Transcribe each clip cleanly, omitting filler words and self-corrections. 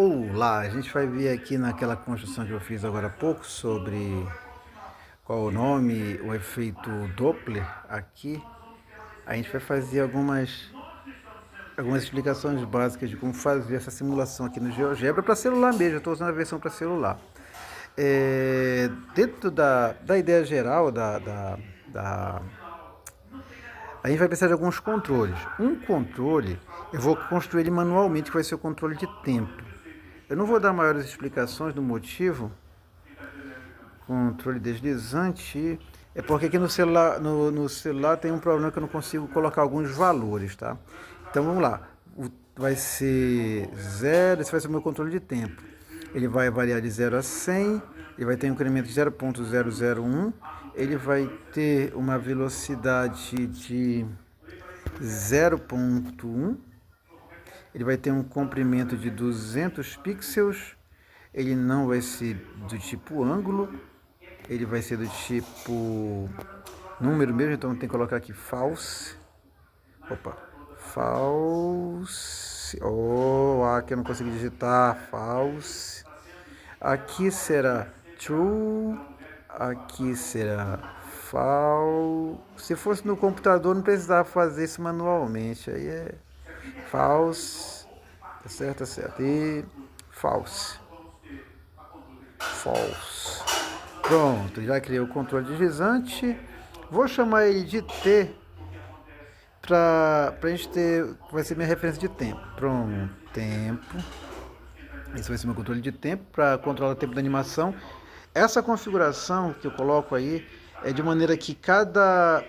Olá, a gente vai ver aqui naquela construção que eu fiz agora há pouco sobre qual o nome, o efeito Doppler aqui. A gente vai fazer algumas explicações básicas de como fazer essa simulação aqui no GeoGebra para celular mesmo. Eu estou usando a versão para celular. Dentro da ideia geral da a gente vai precisar de alguns controles. Um controle, eu vou construir ele manualmente, que vai ser o controle de tempo. Eu não vou dar maiores explicações do motivo. Controle deslizante. É porque aqui no celular tem um problema que eu não consigo colocar alguns valores, tá? Então vamos lá. Vai ser 0, esse vai ser o meu controle de tempo. Ele vai variar de 0 a 100, ele vai ter um incremento de 0,001, ele vai ter uma velocidade de 0,1, ele vai ter um comprimento de 200 pixels, ele não vai ser do tipo ângulo, ele vai ser do tipo número mesmo, então tem que colocar aqui false. Opa, false. Oh, aqui eu não consegui digitar. False. Aqui será true. Aqui será false. Se fosse no computador, não precisava fazer isso manualmente. Aí é false. Tá certo, tá certo. E false. False. Pronto, já criei o controle deslizante. Vou chamar ele de T para a gente ter. Vai ser minha referência de tempo. Pronto, tempo. Esse vai ser meu controle de tempo para controlar o tempo da animação. Essa configuração que eu coloco aí é de maneira que cada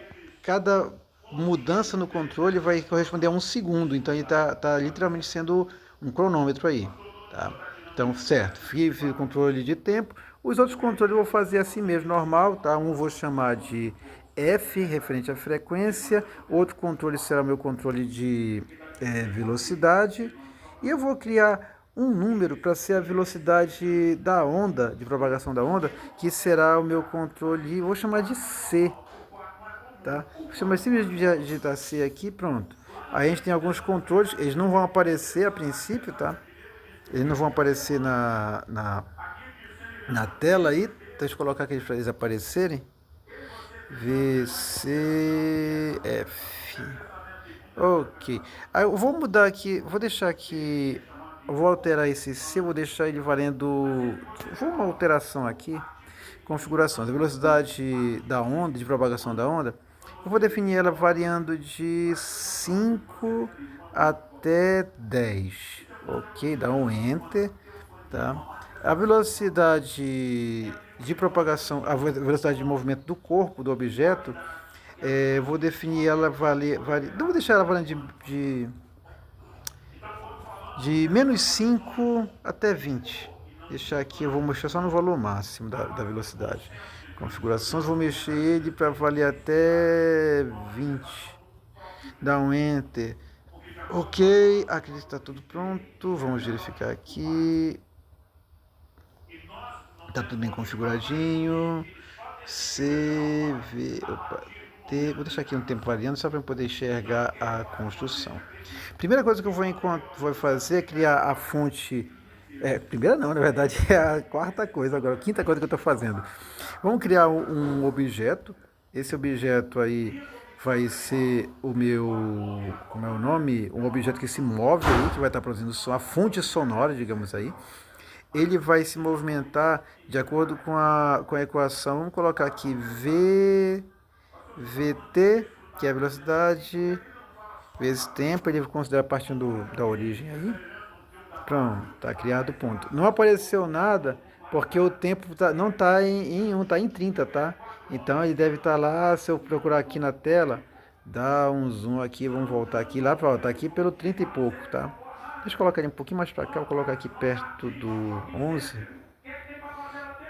mudança no controle vai corresponder a um segundo. Então ele tá literalmente sendo um cronômetro aí. Tá? Então, certo, fiz o controle de tempo. Os outros controles eu vou fazer assim mesmo, normal, tá? Um eu vou chamar de F, referente à frequência. Outro controle será o meu controle de velocidade. E eu vou criar um número para ser a velocidade da onda, de propagação da onda, que será o meu controle, vou chamar de C, tá? Vou chamar simplesmente de digitar C aqui, pronto. Aí a gente tem alguns controles, eles não vão aparecer a princípio, tá? Eles não vão aparecer na tela aí, deixa eu colocar aqui para eles aparecerem. VCF. Ok. Aí eu vou mudar aqui, vou deixar aqui, eu vou alterar esse C, vou deixar ele valendo, vou uma alteração aqui, configurações, a velocidade da onda, de propagação da onda, eu vou definir ela variando de 5 até 10. Ok, dá um Enter, tá? A velocidade de propagação, a velocidade de movimento do corpo, do objeto, vou definir ela não vou deixar ela valendo de menos 5 até 20. Deixar aqui, eu vou mexer só no valor máximo da velocidade. Configurações, vou mexer ele para valer até 20. Dá um Enter. Ok, aqui está tudo pronto. Vamos verificar aqui. Está tudo bem configuradinho. Opa, vou deixar aqui um tempo variando só para eu poder enxergar a construção. Primeira coisa que eu vou fazer é criar a fonte. Primeira não, na verdade é a quarta coisa agora, a quinta coisa que eu estou fazendo. Vamos criar um objeto. Esse objeto aí vai ser o meu, como é o nome? Um objeto que se move aí, que vai estar produzindo som, a fonte sonora, digamos aí. Ele vai se movimentar de acordo com a equação. Vamos colocar aqui VT, que é a velocidade, vezes tempo. Ele considera partindo da origem aí. Pronto, está criado o ponto. Não apareceu nada porque o tempo não está em 1, está em 30, tá? Então ele deve estar lá, se eu procurar aqui na tela, dá um zoom aqui, vamos voltar aqui, lá para voltar aqui pelo 30 e pouco, tá? Deixa eu colocar ele um pouquinho mais para cá, vou colocar aqui perto do 11.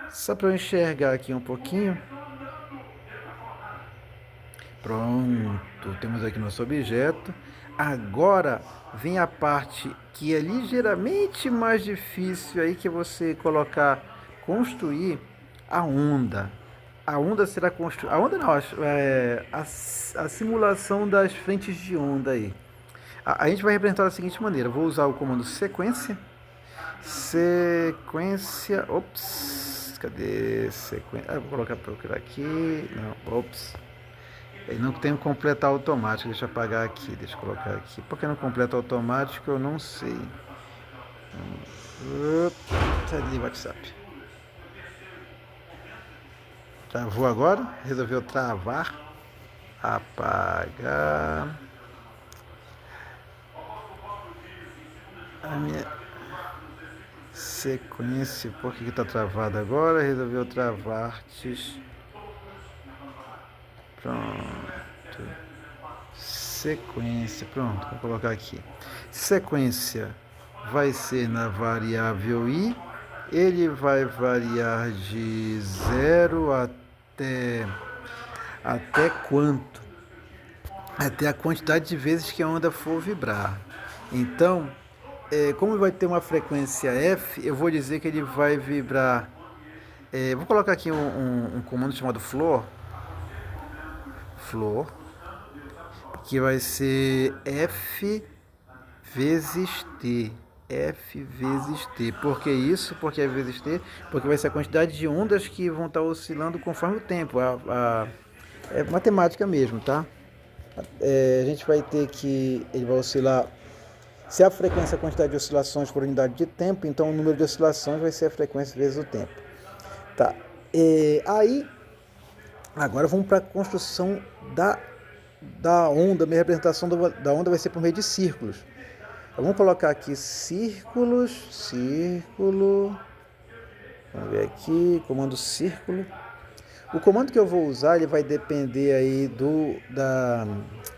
Só para eu enxergar aqui um pouquinho. Pronto, temos aqui nosso objeto. Agora vem a parte que é ligeiramente mais difícil aí, que é você construir a onda. A onda será construída. A onda não, a simulação das frentes de onda aí. A gente vai representar da seguinte maneira: eu vou usar o comando sequência Sequência. Ops. Cadê sequência? Vou colocar procurar aqui. Não, ops. Ele não tem completar automático. Deixa eu apagar aqui. Deixa eu colocar aqui. Por que não completa automático? Eu não sei. Sai de WhatsApp. Travou agora? Resolveu travar. Apagar. A minha sequência. Por que está travado agora? Resolveu travar. Pronto. Sequência. Pronto. Vou colocar aqui. Sequência vai ser na variável i. Ele vai variar de 0 até quanto? Até a quantidade de vezes que a onda for vibrar. Então, como vai ter uma frequência F, eu vou dizer que ele vai vibrar. Vou colocar aqui um comando chamado floor, que vai ser F vezes T. F vezes T. Por que isso? Porque é vezes T? Porque vai ser a quantidade de ondas que vão estar oscilando conforme o tempo. É matemática mesmo, tá? A gente vai ter que... Ele vai oscilar... Se a frequência é a quantidade de oscilações por unidade de tempo, então o número de oscilações vai ser a frequência vezes o tempo. Tá? Aí, agora vamos para a construção da onda. A minha representação da onda vai ser por meio de círculos. Então, vamos colocar aqui círculo. Vamos ver aqui, comando círculo. O comando que eu vou usar, ele vai depender aí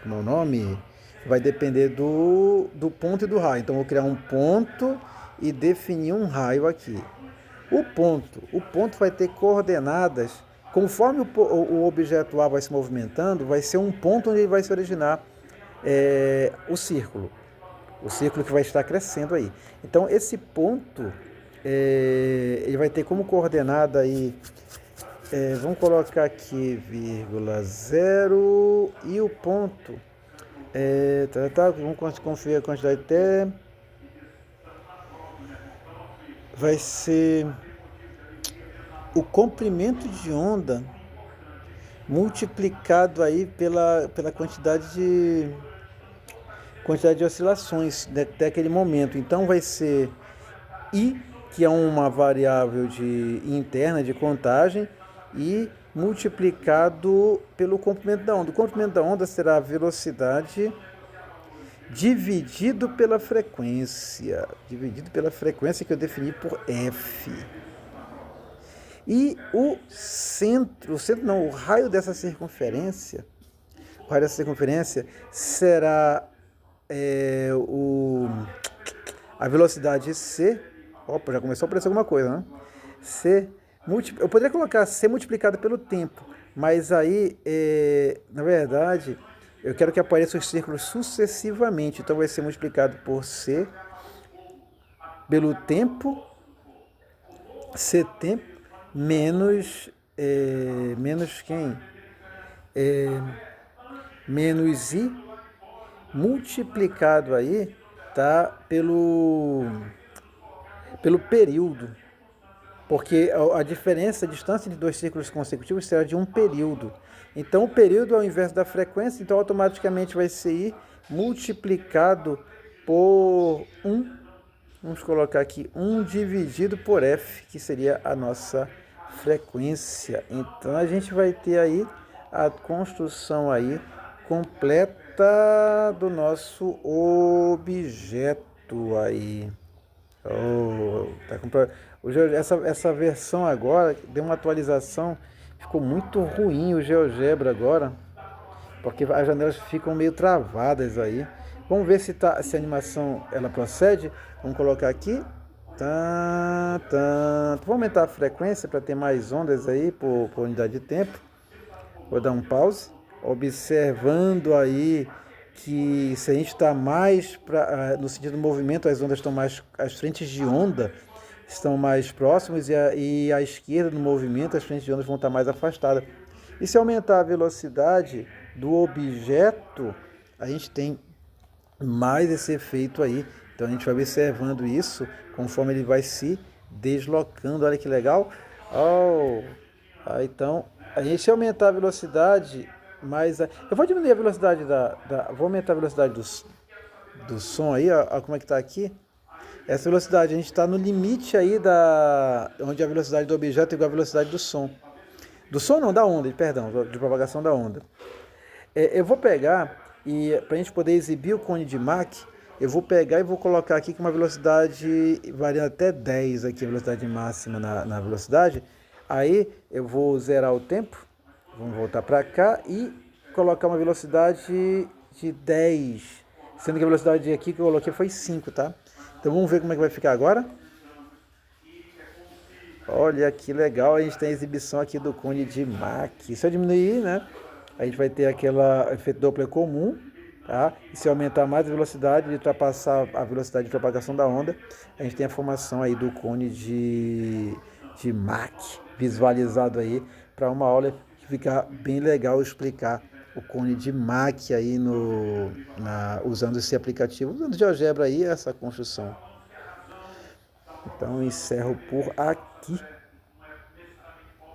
como é o nome? Vai depender do ponto e do raio. Então, eu vou criar um ponto e definir um raio aqui. O ponto vai ter coordenadas. Conforme o objeto A vai se movimentando, vai ser um ponto onde ele vai se originar o círculo. O círculo que vai estar crescendo aí. Então, esse ponto, ele vai ter como coordenada aí, vamos colocar aqui, vírgula 0 e o ponto. Vamos conferir a quantidade de T. Vai ser o comprimento de onda multiplicado aí pela quantidade de oscilações até aquele momento. Então vai ser I, que é uma variável interna de contagem, e multiplicado pelo comprimento da onda. O comprimento da onda será a velocidade dividido pela frequência que eu defini por F. E o raio dessa circunferência, será a velocidade C. Opa, já começou a aparecer alguma coisa, né? Eu poderia colocar C multiplicado pelo tempo, mas aí, na verdade, eu quero que apareçam os círculos sucessivamente. Então vai ser multiplicado por C pelo tempo, C tempo, menos quem? Menos I, multiplicado aí, tá, pelo período. Porque a distância de dois círculos consecutivos será de um período. Então, o período é o inverso da frequência, então automaticamente vai ser I multiplicado por 1. Vamos colocar aqui 1 dividido por F, que seria a nossa frequência. Então, a gente vai ter aí a construção aí completa do nosso objeto aí. Essa versão agora deu uma atualização, ficou muito ruim o GeoGebra agora, porque as janelas ficam meio travadas aí. Vamos ver se a animação ela procede. Vamos colocar aqui. Vou aumentar a frequência para ter mais ondas aí por unidade de tempo. Vou dar um pause, observando aí que se a gente está mais no sentido do movimento, as ondas estão mais, as frentes de onda estão mais próximas e à esquerda no movimento as frentes de ondas vão estar mais afastadas. E se aumentar a velocidade do objeto, a gente tem mais esse efeito aí Então a gente vai observando isso conforme ele vai se deslocando. Olha que legal. Oh, então a gente aumentar a velocidade, mas eu vou diminuir a velocidade vou aumentar a velocidade do som aí, ó como é que tá aqui. Essa velocidade, a gente está no limite aí onde a velocidade do objeto é igual à velocidade do som. Do som não, da onda, perdão, de propagação da onda. Eu vou pegar e para a gente poder exibir o cone de Mach, eu vou pegar e vou colocar aqui com uma velocidade variando até 10 aqui, a velocidade máxima na velocidade. Aí eu vou zerar o tempo, vamos voltar para cá e colocar uma velocidade de 10, sendo que a velocidade aqui que eu coloquei foi 5, tá? Então vamos ver como é que vai ficar agora. Olha que legal, a gente tem a exibição aqui do cone de Mach. Se eu diminuir, né, a gente vai ter aquele efeito Doppler comum, tá? E se aumentar mais a velocidade, de ultrapassar a velocidade de propagação da onda, a gente tem a formação aí do cone de Mach visualizado aí para uma aula que fica bem legal explicar o cone de Mach aí usando esse aplicativo, usando GeoGebra aí essa construção. Então encerro por aqui.